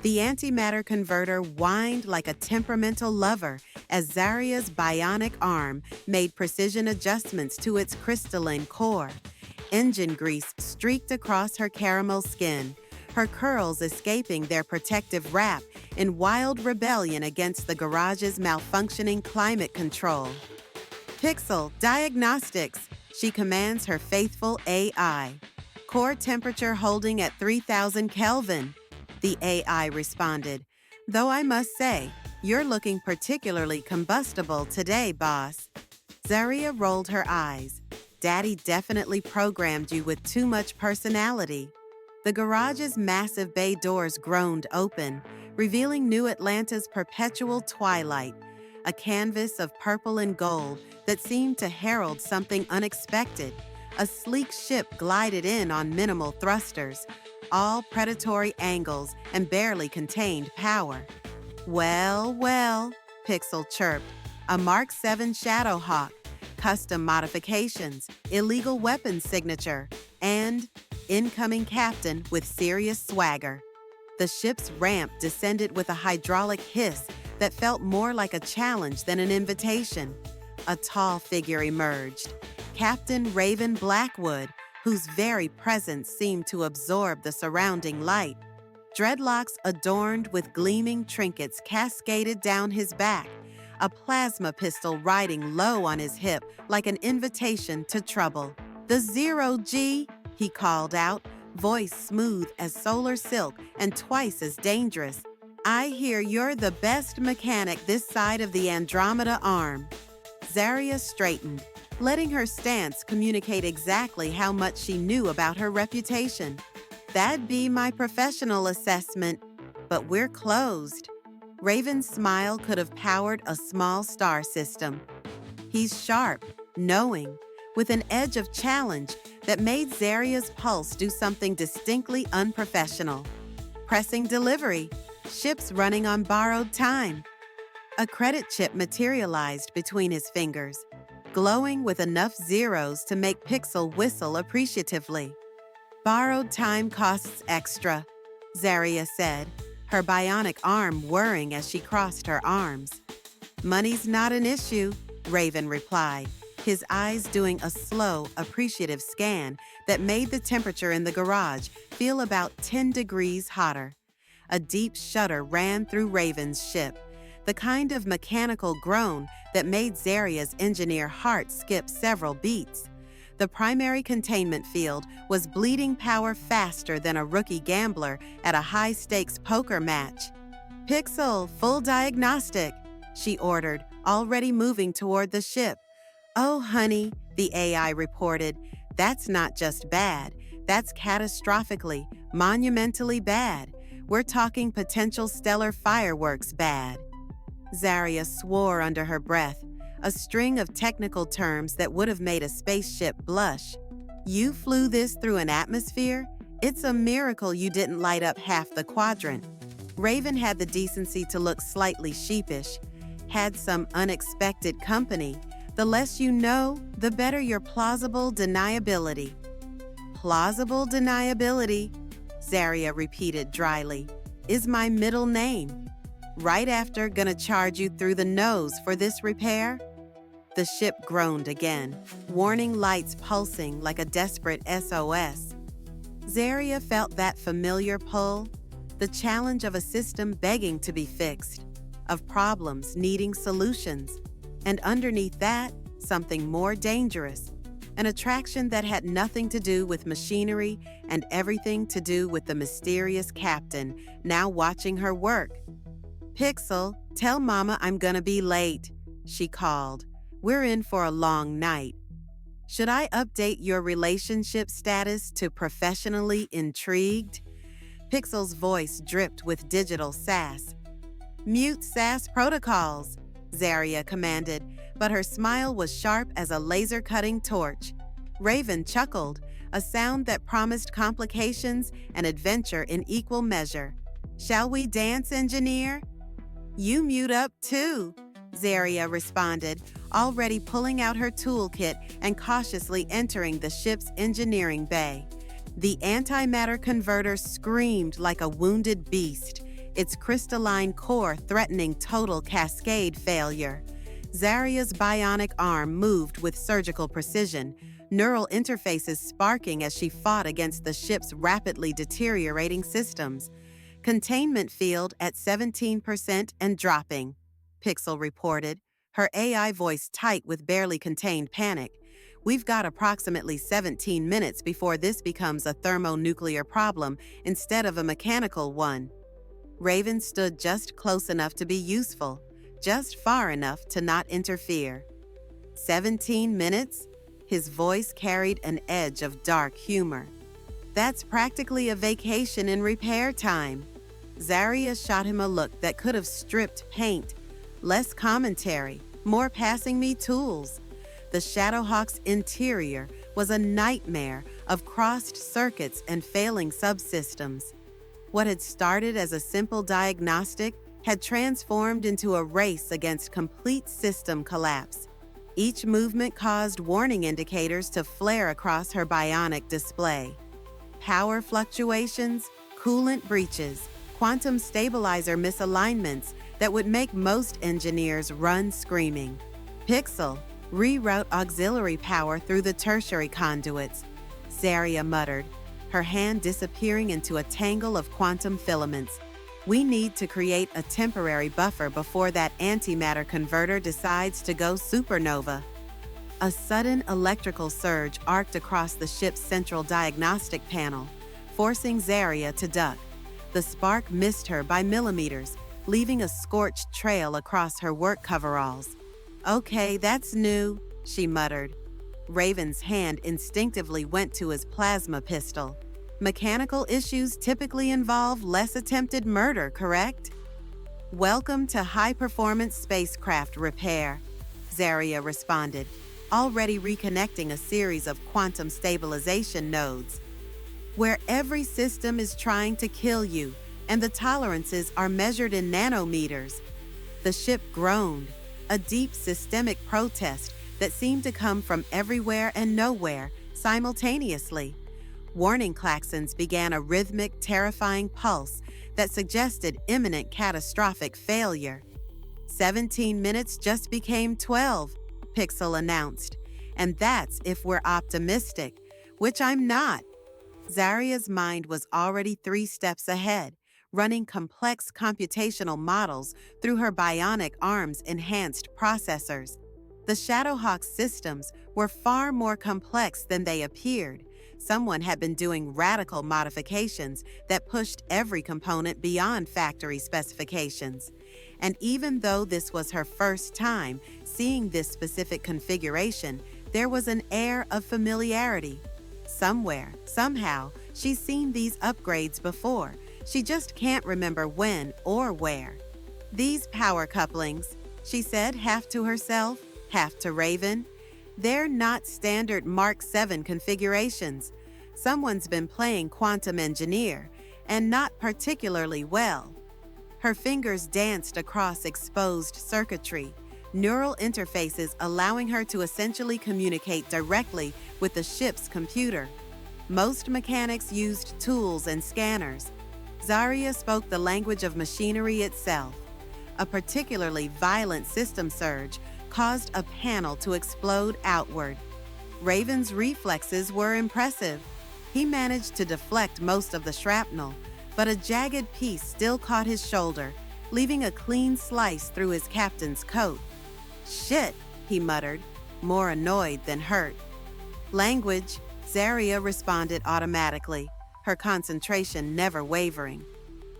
The antimatter converter whined like a temperamental lover as Zaria's bionic arm made precision adjustments to its crystalline core. Engine grease streaked across her caramel skin, her curls escaping their protective wrap in wild rebellion against the garage's malfunctioning climate control. Pixel, diagnostics, she commands her faithful AI. Core temperature holding at 3000 Kelvin. The AI responded, though I must say, you're looking particularly combustible today, boss. Zaria rolled her eyes. Daddy definitely programmed you with too much personality. The garage's massive bay doors groaned open, revealing New Atlanta's perpetual twilight, a canvas of purple and gold that seemed to herald something unexpected. A sleek ship glided in on minimal thrusters, all predatory angles and barely contained power. Well, well, Pixel chirped. A Mark 7 Shadowhawk, custom modifications, illegal weapons signature, and incoming captain with serious swagger. The ship's ramp descended with a hydraulic hiss that felt more like a challenge than an invitation. A tall figure emerged, Captain Raven Blackwood, whose very presence seemed to absorb the surrounding light. Dreadlocks adorned with gleaming trinkets cascaded down his back, a plasma pistol riding low on his hip like an invitation to trouble. "The 0G," he called out, voice smooth as solar silk and twice as dangerous. "I hear you're the best mechanic this side of the Andromeda Arm." Zaria straightened, letting her stance communicate exactly how much she knew about her reputation. "That'd be my professional assessment, but we're closed." Raven's smile could have powered a small star system. He's sharp, knowing, with an edge of challenge that made Zaria's pulse do something distinctly unprofessional. Pressing delivery, ships running on borrowed time. A credit chip materialized between his fingers, glowing with enough zeros to make Pixel whistle appreciatively. "Borrowed time costs extra," Zaria said, her bionic arm whirring as she crossed her arms. "Money's not an issue," Raven replied, his eyes doing a slow, appreciative scan that made the temperature in the garage feel about 10 degrees hotter. A deep shudder ran through Raven's ship, the kind of mechanical groan that made Zaria's engineer heart skip several beats. The primary containment field was bleeding power faster than a rookie gambler at a high-stakes poker match. "Pixel, full diagnostic," she ordered, already moving toward the ship. "Oh, honey," the AI reported, "that's not just bad. That's catastrophically, monumentally bad. We're talking potential stellar fireworks bad." Zaria swore under her breath, a string of technical terms that would have made a spaceship blush. "You flew this through an atmosphere? It's a miracle you didn't light up half the quadrant." Raven had the decency to look slightly sheepish. "Had some unexpected company. The less you know, the better your plausible deniability." "Plausible deniability," Zaria repeated dryly, "is my middle name. Right after gonna charge you through the nose for this repair?" The ship groaned again, warning lights pulsing like a desperate SOS. Zaria felt that familiar pull, the challenge of a system begging to be fixed, of problems needing solutions, and underneath that, something more dangerous, an attraction that had nothing to do with machinery and everything to do with the mysterious captain now watching her work. "Pixel, tell Mama I'm gonna be late," she called. "We're in for a long night." "Should I update your relationship status to professionally intrigued?" Pixel's voice dripped with digital sass. "Mute sass protocols," Zaria commanded, but her smile was sharp as a laser-cutting torch. Raven chuckled, a sound that promised complications and adventure in equal measure. "Shall we dance, engineer?" "You mute up too," Zaria responded, already pulling out her toolkit and cautiously entering the ship's engineering bay. The antimatter converter screamed like a wounded beast, its crystalline core threatening total cascade failure. Zaria's bionic arm moved with surgical precision, neural interfaces sparking as she fought against the ship's rapidly deteriorating systems. Containment field at 17% and dropping, Pixel reported, her AI voice tight with barely contained panic. We've got approximately 17 minutes before this becomes a thermonuclear problem instead of a mechanical one. Raven stood just close enough to be useful, just far enough to not interfere. 17 minutes? His voice carried an edge of dark humor. That's practically a vacation in repair time. Zaria shot him a look that could have stripped paint. Less commentary, more passing me tools. The Shadowhawk's interior was a nightmare of crossed circuits and failing subsystems. What had started as a simple diagnostic had transformed into a race against complete system collapse. Each movement caused warning indicators to flare across her bionic display. Power fluctuations, coolant breaches, quantum stabilizer misalignments that would make most engineers run screaming. Pixel, reroute auxiliary power through the tertiary conduits, Zaria muttered, her hand disappearing into a tangle of quantum filaments. We need to create a temporary buffer before that antimatter converter decides to go supernova. A sudden electrical surge arced across the ship's central diagnostic panel, forcing Zaria to duck. The spark missed her by millimeters, leaving a scorched trail across her work coveralls. Okay, that's new, she muttered. Raven's hand instinctively went to his plasma pistol. Mechanical issues typically involve less attempted murder, correct? Welcome to high-performance spacecraft repair, Zaria responded, already reconnecting a series of quantum stabilization nodes. Where every system is trying to kill you, and the tolerances are measured in nanometers. The ship groaned, a deep systemic protest that seemed to come from everywhere and nowhere simultaneously. Warning klaxons began a rhythmic, terrifying pulse that suggested imminent catastrophic failure. 17 minutes just became 12, Pixel announced. And that's if we're optimistic, which I'm not. Zaria's mind was already 3 steps ahead, running complex computational models through her bionic arm's enhanced processors. The Shadowhawk's systems were far more complex than they appeared. Someone had been doing radical modifications that pushed every component beyond factory specifications. And even though this was her first time seeing this specific configuration, there was an air of familiarity. Somewhere, somehow, she's seen these upgrades before. She just can't remember when or where. These power couplings, she said, half to herself, half to Raven. They're not standard Mark 7 configurations. Someone's been playing quantum engineer, and not particularly well. Her fingers danced across exposed circuitry, neural interfaces allowing her to essentially communicate directly with the ship's computer. Most mechanics used tools and scanners. Zaria spoke the language of machinery itself. A particularly violent system surge caused a panel to explode outward. Raven's reflexes were impressive. He managed to deflect most of the shrapnel, but a jagged piece still caught his shoulder, leaving a clean slice through his captain's coat. Shit, he muttered, more annoyed than hurt. Language, Zaria responded automatically, her concentration never wavering.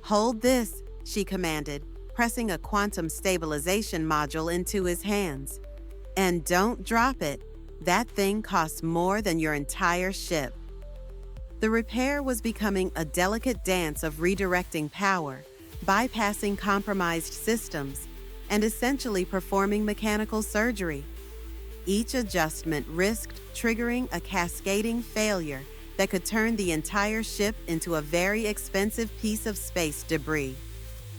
Hold this, she commanded, pressing a quantum stabilization module into his hands. And don't drop it. That thing costs more than your entire ship. The repair was becoming a delicate dance of redirecting power, bypassing compromised systems, and essentially performing mechanical surgery. Each adjustment risked triggering a cascading failure that could turn the entire ship into a very expensive piece of space debris.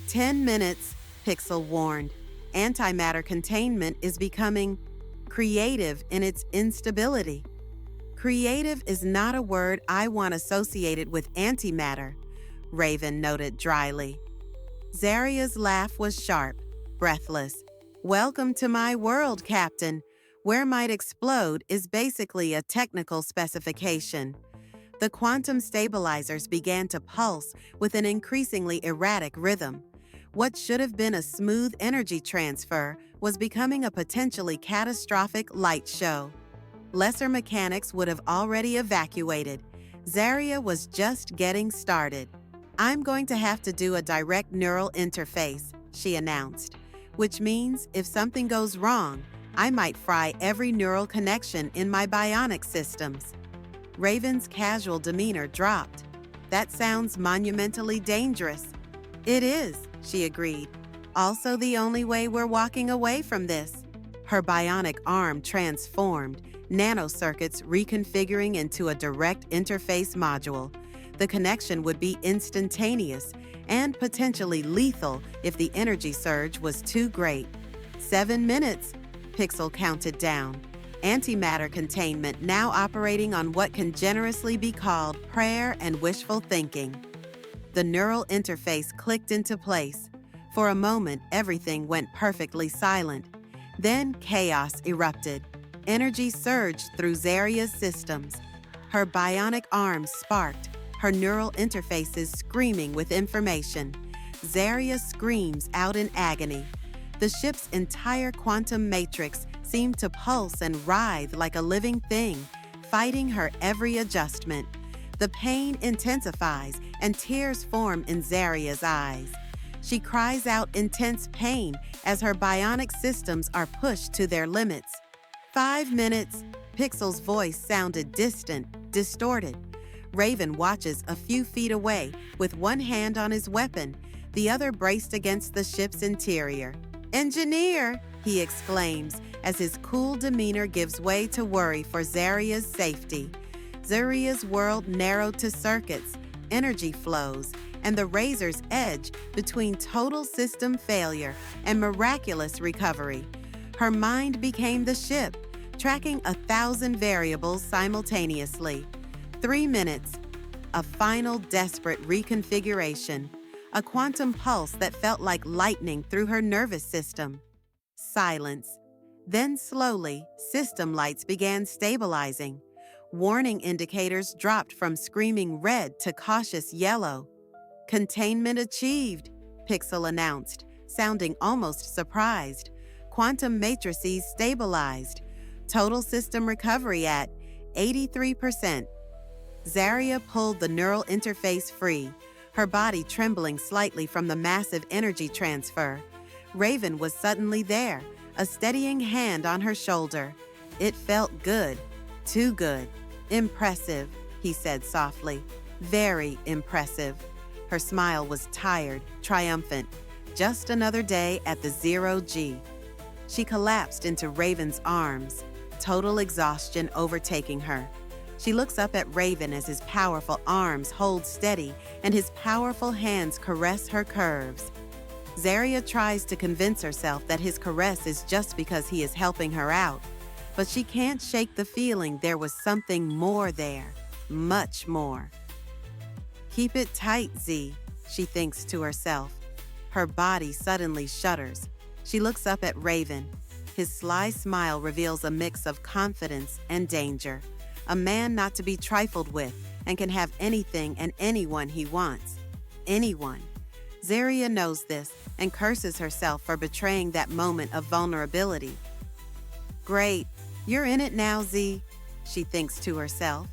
10 minutes, Pixel warned. Antimatter containment is becoming creative in its instability. Creative is not a word I want associated with antimatter, Raven noted dryly. Zaria's laugh was sharp, breathless. "Welcome to my world, Captain. Where might explode is basically a technical specification." The quantum stabilizers began to pulse with an increasingly erratic rhythm. What should have been a smooth energy transfer was becoming a potentially catastrophic light show. Lesser mechanics would have already evacuated. Zaria was just getting started. "I'm going to have to do a direct neural interface," she announced, "which means if something goes wrong, I might fry every neural connection in my bionic systems." Raven's casual demeanor dropped. "That sounds monumentally dangerous." "It is," she agreed. "Also the only way we're walking away from this." Her bionic arm transformed, nanocircuits reconfiguring into a direct interface module. The connection would be instantaneous and potentially lethal if the energy surge was too great. 7 minutes, Pixel counted down. Antimatter containment now operating on what can generously be called prayer and wishful thinking. The neural interface clicked into place. For a moment, everything went perfectly silent. Then chaos erupted. Energy surged through Zaria's systems. Her bionic arms sparked, her neural interfaces screaming with information. Zaria screams out in agony. The ship's entire quantum matrix seemed to pulse and writhe like a living thing, fighting her every adjustment. The pain intensifies and tears form in Zaria's eyes. She cries out intense pain as her bionic systems are pushed to their limits. 5 minutes, Pixel's voice sounded distant, distorted. Raven watches a few feet away with one hand on his weapon, the other braced against the ship's interior. "Engineer!" he exclaims as his cool demeanor gives way to worry for Zaria's safety. Zaria's world narrowed to circuits, energy flows, and the razor's edge between total system failure and miraculous recovery. Her mind became the ship, tracking 1,000 variables simultaneously. 3 minutes, a final desperate reconfiguration, a quantum pulse that felt like lightning through her nervous system. Silence. Then slowly, system lights began stabilizing. Warning indicators dropped from screaming red to cautious yellow. "Containment achieved," Pixel announced, sounding almost surprised. "Quantum matrices stabilized. Total system recovery at 83%. Zaria pulled the neural interface free, her body trembling slightly from the massive energy transfer. Raven was suddenly there, a steadying hand on her shoulder. It felt good, too good. "Impressive," he said softly. "Very impressive." Her smile was tired, triumphant. Just another day at the 0G. She collapsed into Raven's arms, total exhaustion overtaking her. She looks up at Raven as his powerful arms hold steady and his powerful hands caress her curves. Zaria tries to convince herself that his caress is just because he is helping her out, but she can't shake the feeling there was something more there, much more. "Keep it tight, Z," she thinks to herself. Her body suddenly shudders. She looks up at Raven. His sly smile reveals a mix of confidence and danger. A man not to be trifled with and can have anything and anyone he wants. Anyone. Zaria knows this and curses herself for betraying that moment of vulnerability. "Great, you're in it now, Z," she thinks to herself.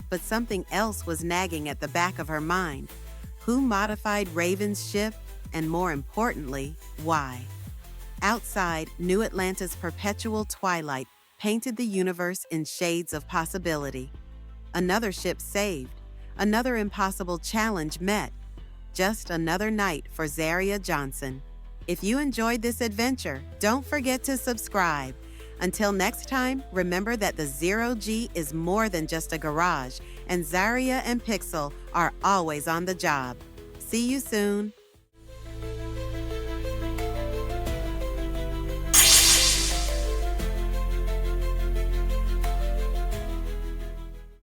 But something else was nagging at the back of her mind. Who modified Raven's ship, and more importantly, why? Outside, New Atlanta's perpetual twilight painted the universe in shades of possibility. Another ship saved, another impossible challenge met. Just another night for Zaria Johnson. If you enjoyed this adventure, don't forget to subscribe. Until next time, remember that the 0G is more than just a garage, and Zaria and Pixel are always on the job. See you soon.